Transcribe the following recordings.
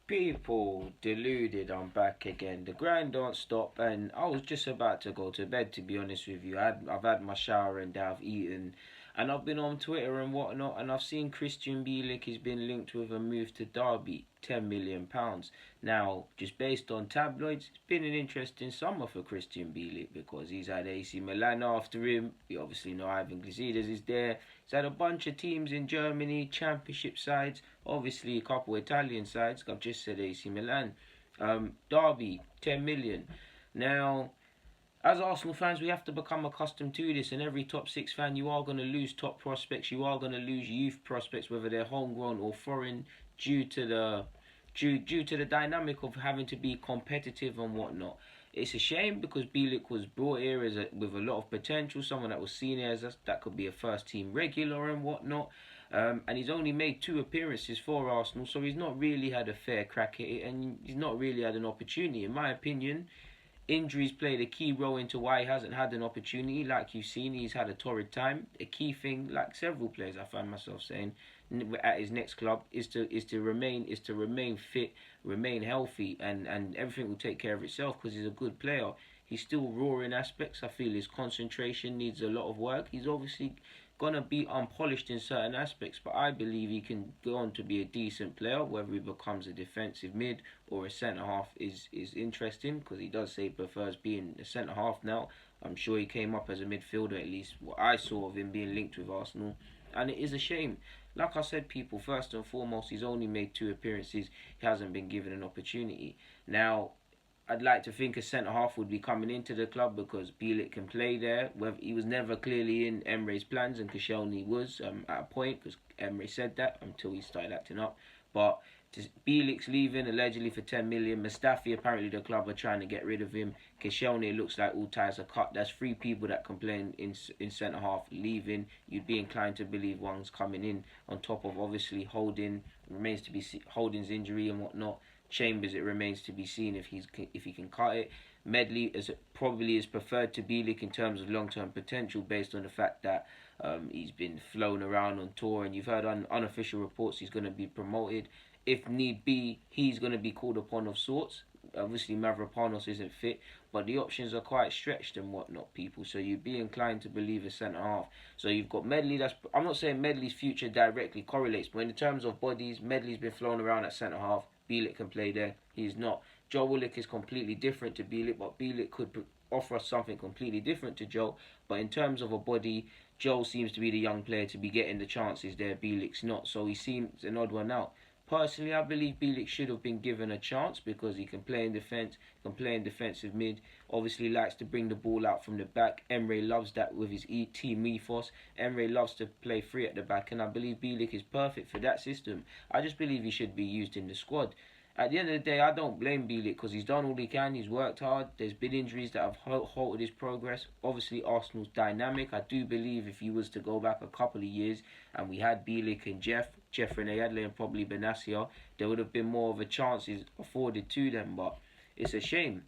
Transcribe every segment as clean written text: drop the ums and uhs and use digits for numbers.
People, deluded, I'm back again. The grind don't stop, and I was just about to go to bed, to be honest with you. I've had my shower and I've eaten, and I've been on Twitter and whatnot, and I've seen Krystian Bielik has been linked with a move to Derby, £10 million. Now, just based on tabloids, it's been an interesting summer for Krystian Bielik because he's had AC Milan after him. We obviously know Ivan Gazidis is there. He's had a bunch of teams in Germany, championship sides, obviously a couple Italian sides. I've just said AC Milan. Derby, 10 million. Now, as Arsenal fans, we have to become accustomed to this. And every top six fan, you are going to lose top prospects. You are going to lose youth prospects, whether they're homegrown or foreign, due to the dynamic of having to be competitive and whatnot. It's a shame because Bielik was brought here with a lot of potential, someone that was seen as that could be a first team regular and whatnot. And he's only made 2 appearances for Arsenal, so he's not really had a fair crack at it, and he's not really had an opportunity. In my opinion, injuries played a key role into why he hasn't had an opportunity. Like you've seen, he's had a torrid time. A key thing, like several players, I find myself saying at his next club, is to remain fit, remain healthy, and everything will take care of itself because he's a good player. He's still raw in aspects. I feel his concentration needs a lot of work. He's obviously gonna be unpolished in certain aspects, but I believe he can go on to be a decent player. Whether he becomes a defensive mid or a centre half is interesting because he does say he prefers being a centre half now. I'm sure he came up as a midfielder, at least what I saw of him being linked with Arsenal, and it is a shame. Like I said, people, first and foremost, he's only made 2 appearances. He hasn't been given an opportunity. Now, I'd like to think a centre half would be coming into the club because Bielik can play there. He was never clearly in Emre's plans, and Koscielny was at a point because Emre said that until he started acting up. But Bielik's leaving allegedly for 10 million. Mustafi, apparently the club are trying to get rid of him. Koscielny, looks like all ties are cut. That's 3 people that complain in centre half leaving. You'd be inclined to believe one's coming in on top of obviously Holding's injury and whatnot. Chambers, it remains to be seen if he can cut it. Medley probably is preferred to Bielik in terms of long-term potential based on the fact that he's been flown around on tour, and you've heard unofficial reports he's going to be promoted. If need be, he's going to be called upon of sorts. Obviously, Mavropanos isn't fit, but the options are quite stretched and whatnot, people. So you'd be inclined to believe a centre half. So you've got Medley. I'm not saying Medley's future directly correlates, but in terms of bodies, Medley's been flown around at centre half. Bielik can play there. He's not. Joe Willock is completely different to Bielik, but Bielik could offer us something completely different to Joe. But in terms of a body, Joe seems to be the young player to be getting the chances there. Bielik's not, so he seems an odd one out. Personally, I believe Bielik should have been given a chance because he can play in defence, can play in defensive mid, obviously likes to bring the ball out from the back. Emre loves that with his team ethos. Emre loves to play free at the back, and I believe Bielik is perfect for that system. I just believe he should be used in the squad. At the end of the day, I don't blame Bielik because he's done all he can. He's worked hard. There's been injuries that have halted his progress. Obviously, Arsenal's dynamic. I do believe if he was to go back a couple of years and we had Bielik and Jeff René Adler and probably Benacia, there would have been more of a chances afforded to them. But it's a shame.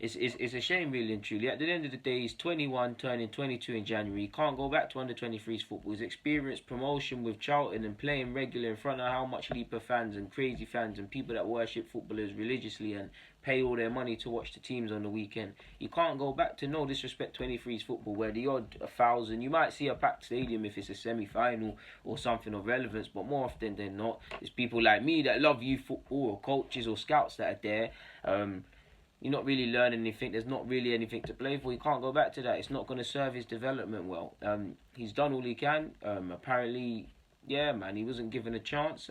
It's a shame, really and truly. At the end of the day, he's 21, turning 22 in January. He can't go back to under-23s football. His experience, promotion with Charlton and playing regular in front of how much Leaper fans and crazy fans and people that worship footballers religiously and pay all their money to watch the teams on the weekend. You can't go back to, no disrespect, 23s football where the odd 1,000, you might see a packed stadium if it's a semi-final or something of relevance, but more often than not, it's people like me that love youth football or coaches or scouts that are there. You're not really learning anything. There's not really anything to play for. You can't go back to that. It's not going to serve his development well. He's done all he can. Apparently, yeah, man, he wasn't given a chance.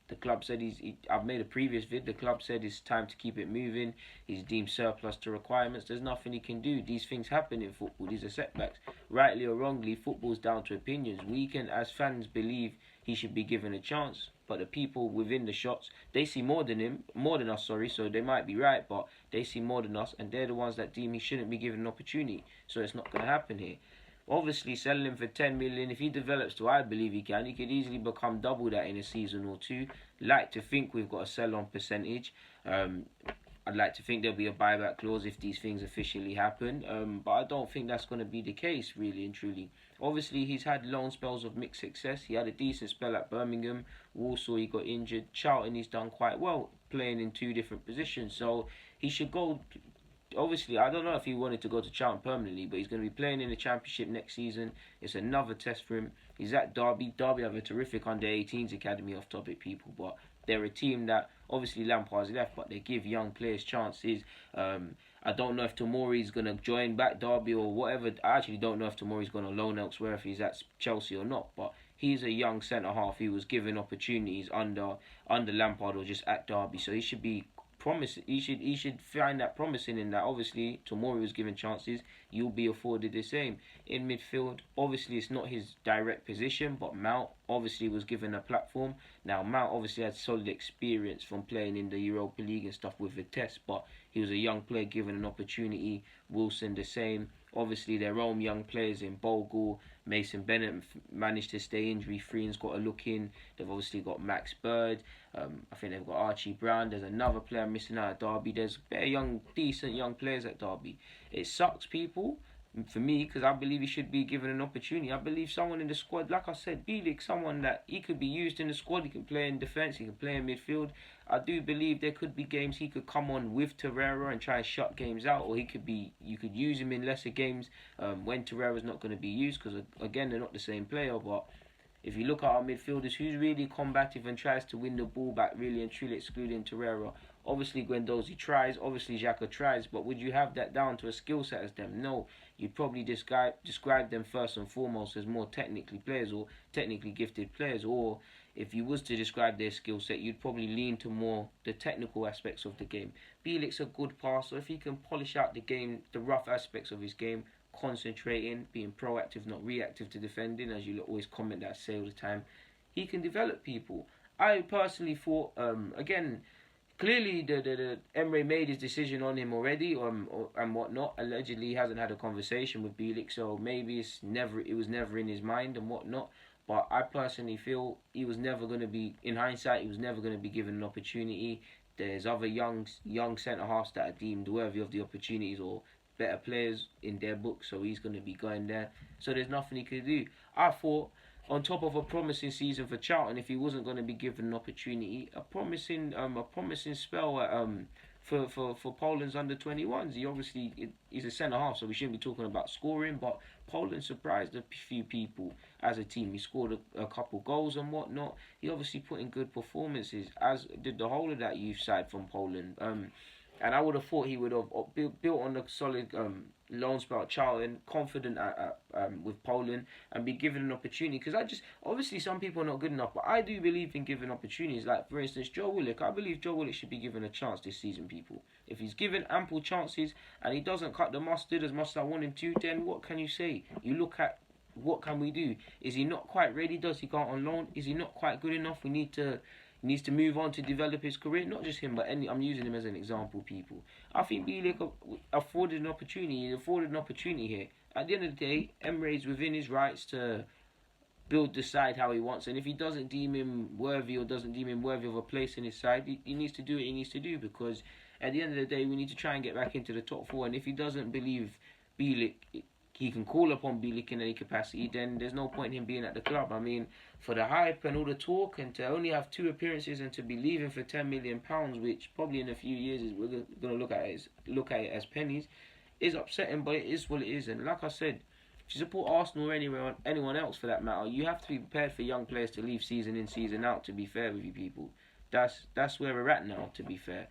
The club said I've made a previous vid. The club said it's time to keep it moving. He's deemed surplus to requirements. There's nothing he can do. These things happen in football. These are setbacks. Rightly or wrongly, football's down to opinions. We can, as fans, believe he should be given a chance. But the people within the shots, they see more than us, so they might be right, but they see more than us, and they're the ones that deem he shouldn't be given an opportunity. So it's not going to happen here. Obviously, selling him for 10 million, if he develops to I believe he can, he could easily become double that in a season or two. Like to think we've got a sell-on percentage. I'd like to think there'll be a buyback clause if these things officially happen. But I don't think that's going to be the case, really and truly. Obviously, he's had loan spells of mixed success. He had a decent spell at Birmingham. Warsaw, he got injured. Charlton, he's done quite well, playing in two different positions. So he should go. Obviously, I don't know if he wanted to go to Charlton permanently, but he's going to be playing in the Championship next season. It's another test for him. He's at Derby. Derby have a terrific under-18s academy, off topic, people, but they're a team that obviously Lampard's left, but they give young players chances. I don't know if Tomori's going to join back Derby or whatever. I actually don't know if Tomori's going to loan elsewhere, if he's at Chelsea or not, but he's a young centre-half. He was given opportunities under Lampard or just at Derby, so he should be he should find that promising in that. Obviously, Tomori was given chances. You'll be afforded the same. In midfield, obviously it's not his direct position, but Mount obviously was given a platform. Now Mount obviously had solid experience from playing in the Europa League and stuff with Vitesse, but he was a young player given an opportunity. Wilson the same. Obviously their own young players in Bogle, Mason Bennett managed to stay injury free and's got a look in. They've obviously got Max Bird. I think they've got Archie Brown. There's another player missing out at Derby. There's better decent young players at Derby. It sucks, people, for me, because I believe he should be given an opportunity. I believe someone in the squad, like I said, Bielik, someone that he could be used in the squad. He can play in defence. He can play in midfield. I do believe there could be games he could come on with Torreira and try and shut games out, or you could use him in lesser games when Torreira's not going to be used, because again they're not the same player. But if you look at our midfielders, who's really combative and tries to win the ball back, really and truly, excluding Torreira? Obviously Guendouzi tries, obviously Xhaka tries, but would you have that down to a skill set as them? No, you'd probably describe them first and foremost as more technically players or technically gifted players, or if you was to describe their skill set, you'd probably lean to more the technical aspects of the game. Bielik's a good passer. If he can polish out the game, the rough aspects of his game, concentrating, being proactive, not reactive to defending, as you always comment that I say all the time, he can develop people. I personally thought, again, clearly the Emre made his decision on him already, and whatnot. Allegedly, he hasn't had a conversation with Bielik, so maybe it was never in his mind and whatnot. But I personally feel he was never going to be, in hindsight, he was never going to be given an opportunity. There's other young centre-halves that are deemed worthy of the opportunities or better players in their book, so he's going to be going there. So there's nothing he could do. I thought, on top of a promising season for Charlton, if he wasn't going to be given an opportunity, a promising spell at, for Poland's under-21s. He's a centre-half, so we shouldn't be talking about scoring, but Poland surprised a few people as a team. He scored a couple goals and whatnot. He obviously put in good performances, as did the whole of that youth side from Poland. And I would have thought he would have built on a solid loan spell at Charlton, confident with Poland, and be given an opportunity. Because obviously some people are not good enough, but I do believe in giving opportunities. Like, for instance, Joe Willock. I believe Joe Willock should be given a chance this season, people. If he's given ample chances and he doesn't cut the mustard as much as I want him to, then what can you say? You look at, what can we do? Is he not quite ready? Does he go on loan? Is he not quite good enough? He needs to move on to develop his career. Not just him, but I'm using him as an example, people. I think Bielik afforded an opportunity. He afforded an opportunity here. At the end of the day, Emre is within his rights to build the side how he wants. And if he doesn't deem him worthy or doesn't deem him worthy of a place in his side, he needs to do what he needs to do, because at the end of the day, we need to try and get back into the top four. And if he doesn't believe Bielik, he can call upon Bielik in any capacity, then there's no point in him being at the club. I mean, for the hype and all the talk, and to only have 2 appearances and to be leaving for £10 million, which probably in a few years we're going to look at it as pennies, is upsetting, but it is what it is. And like I said, if you support Arsenal or anyone else for that matter, you have to be prepared for young players to leave season in, season out, to be fair with you people. That's where we're at now, to be fair.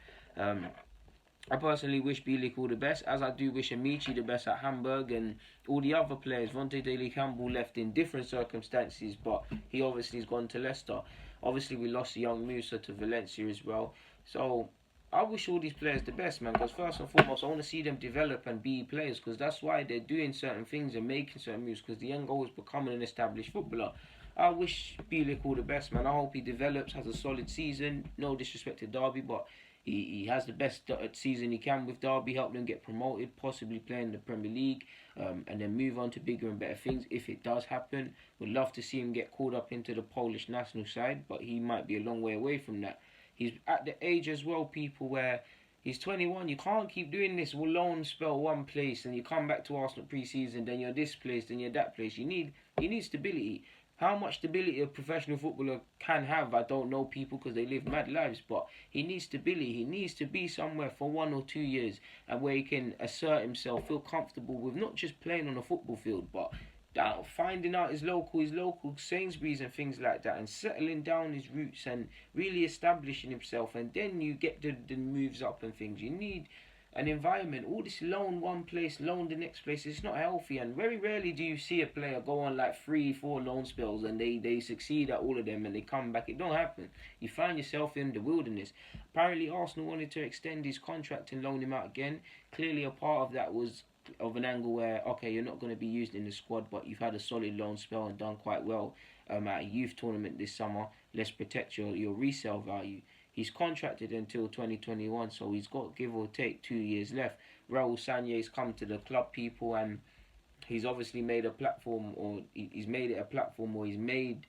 I personally wish Bielik all the best, as I do wish Amici the best at Hamburg, and all the other players. Vontae Daly-Campbell left in different circumstances, but he obviously has gone to Leicester. Obviously, we lost young Musa to Valencia as well. So I wish all these players the best, man, because first and foremost, I want to see them develop and be players, because that's why they're doing certain things and making certain moves, because the young goal is becoming an established footballer. I wish Bielik all the best, man. I hope he develops, has a solid season. No disrespect to Derby, but he has the best season he can with Derby, help them get promoted, possibly play in the Premier League, and then move on to bigger and better things if it does happen. Would love to see him get called up into the Polish national side, but he might be a long way away from that. He's at the age as well, people, where He's 21. You can't keep doing this loan spell one place and you come back to Arsenal pre-season, then you're this place, then you're that place. You need stability. How much stability a professional footballer can have, I don't know, people, because they live mad lives. But he needs stability. He needs to be somewhere for 1 or 2 years, and where he can assert himself, feel comfortable with not just playing on a football field, but finding out his local Sainsbury's and things like that, and settling down his roots and really establishing himself. And then you get the moves up and things. You need an environment. All this loan one place, loan the next place, it's not healthy. And very rarely do you see a player go on like 3-4 loan spells and they succeed at all of them and they come back. It don't happen. You find yourself in the wilderness. Apparently Arsenal wanted to extend his contract and loan him out again. Clearly a part of that was of an angle where, okay, you're not going to be used in the squad, but you've had a solid loan spell and done quite well at a youth tournament this summer. Let's protect your resale value. He's contracted until 2021, so he's got, give or take, 2 years left. Raul Sanye's come to the club, people, and he's obviously made a platform, or he's made it a platform, or he's made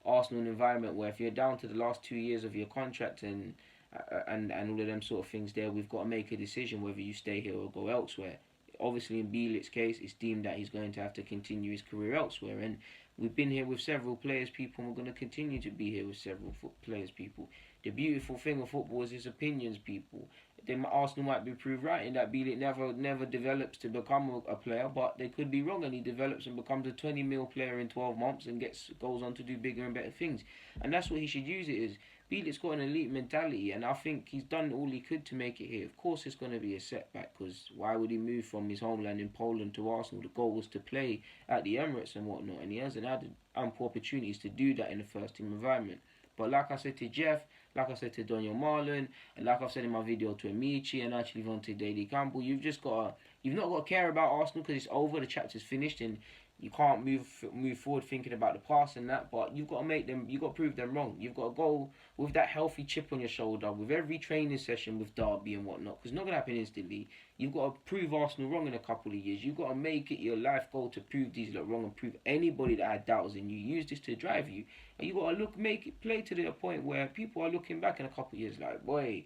Arsenal an environment where if you're down to the last 2 years of your contract and all of them sort of things there, we've got to make a decision whether you stay here or go elsewhere. Obviously, in Bielik's case, it's deemed that he's going to have to continue his career elsewhere. And we've been here with several players, people, and we're going to continue to be here with several players, people. The beautiful thing of football is its opinions, people. Then Arsenal might be proved right in that Bielik never develops to become a player, but they could be wrong, and he develops and becomes a 20 mil player in 12 months and goes on to do bigger and better things. And that's what he should use it as. Bielik's got an elite mentality, and I think he's done all he could to make it here. Of course, it's going to be a setback, because why would he move from his homeland in Poland to Arsenal? The goal was to play at the Emirates and whatnot, and he hasn't had ample opportunities to do that in the first team environment. But like I said to Jeff, like I said to Daniel Marlon, and like I've said in my video to Amici and actually on to Daily Campbell, you've not got to care about Arsenal because it's over, the chapter's finished, and you can't move forward thinking about the past and that. But you've got to prove them wrong. You've got to go with that healthy chip on your shoulder with every training session with Derby and whatnot, because it's not going to happen instantly. You've got to prove Arsenal wrong in a couple of years. You've got to make it your life goal to prove these lot wrong and prove anybody that had doubts in you. Use this to drive you. And you've got to make it play to the point where people are looking back in a couple of years like, boy,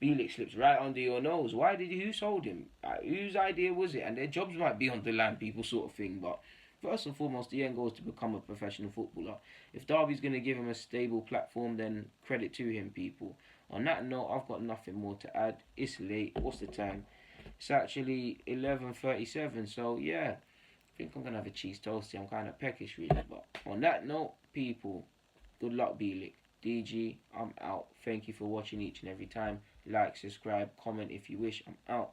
Bielik slips right under your nose. Who sold him? Whose idea was it? And their jobs might be on the line, people, sort of thing. But first and foremost, the end goal is to become a professional footballer. If Derby's going to give him a stable platform, then credit to him, people. On that note, I've got nothing more to add. It's late. What's the time? It's actually 11:37. So yeah, I think I'm going to have a cheese toasty. I'm kind of peckish, really. But on that note, people, good luck, Bielik. DG, I'm out. Thank you for watching each and every time. Like, subscribe, comment if you wish. I'm out.